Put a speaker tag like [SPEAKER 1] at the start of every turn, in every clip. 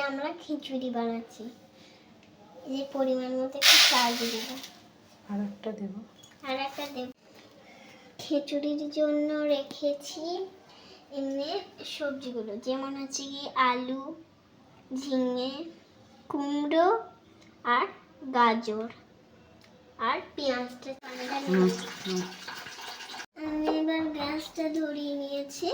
[SPEAKER 1] আমরা খিচুড়ি বানাচ্ছি। এই পরিমাণ মতো একটু চাল দিয়ে দেবো।
[SPEAKER 2] আর একটা দেব।
[SPEAKER 1] খিচুড়ির জন্য রেখেছি এমনি সবজিগুলো, যেমন হচ্ছে কি আলু, ঝিঙে, কুমড়ো আর গাজর আর পেঁয়াজটা। আমি এবার গ্যাসটা ধরিয়ে নিয়েছি।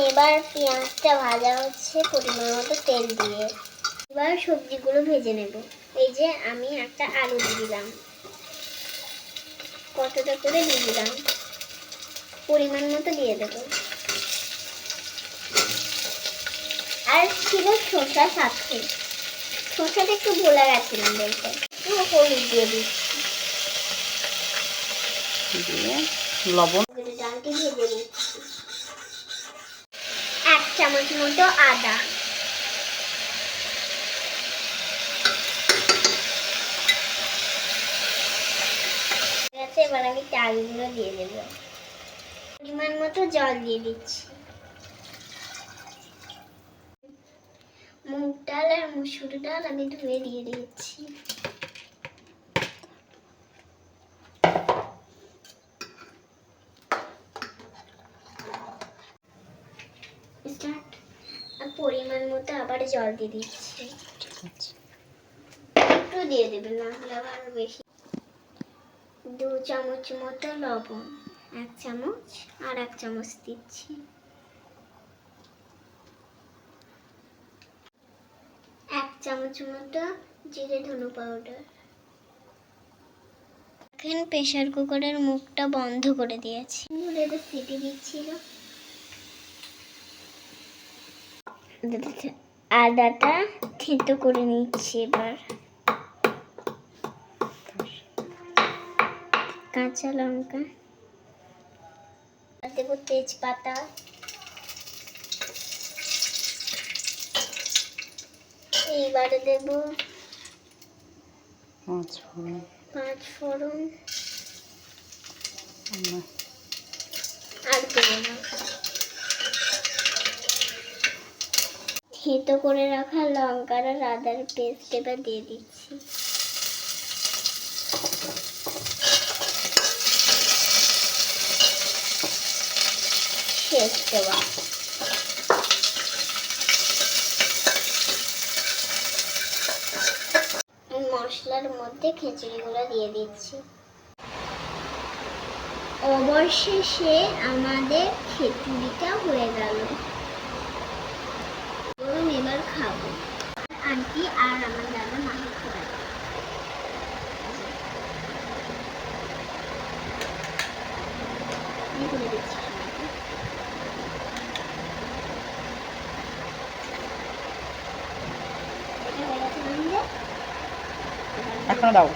[SPEAKER 1] এবার পেঁয়াজটা ভাজা হচ্ছে পরিমাণ মতো তেল দিয়ে। এবার সবজিগুলো ভেজে নেব। এই যে আমি একটা আলু দিয়ে দিলাম, কতটা করে দিয়ে দিলাম, পরিমাণ মতো দিয়ে দেব। আর ছিল শসা সাথে, শসাটা একটু ভোলা গেছিলাম বলতে, একটু হলুদ দিয়ে দিচ্ছি,
[SPEAKER 2] লবণ,
[SPEAKER 1] ডালটি ভেজে নিচ্ছি। 1 চামচ মতো আদা, এবার আমি চালগুলো দিয়ে দেব। পরিমাণ মতো জল দিয়ে দিচ্ছি। মুগ ডাল আর মসুর ডাল আমি ধুয়ে দিয়ে দিচ্ছি। আর পরিমাণ মতো আবার জল দিয়ে দিচ্ছি। একটু দিয়ে দেবেন, না হলে আবার বেশি। 2 চামচ মতো লবণ, 1 চামচ আর 1 চামচ দিচ্ছি। 1 চামচ মতো জিরে ধনে পাউডার। এখন প্রেসার কুকারের মুখটা বন্ধ করে দিয়েছি। এটা সিটি দিচ্ছিল। আদাটা থেতো করে নিচ্ছি। এবার কাঁচা লঙ্কা দেবো, তেজপাতা, এইবারে দেব 5 ফোড়ন, আর দেবো না। থেতো করে রাখা লঙ্কার আর আদার পেস্ট এবার দিয়ে দিচ্ছি। শেষ দেওয়া। মশলার মধ্যে খিচুড়িগুলো দিয়ে দিচ্ছি। অবশেষে আমাদের খিচুড়িটা হয়ে গেল। এবার খাবো। আন্টি আর আমার দাদা মাকে খাওয়াবে।
[SPEAKER 2] এখনো দাও।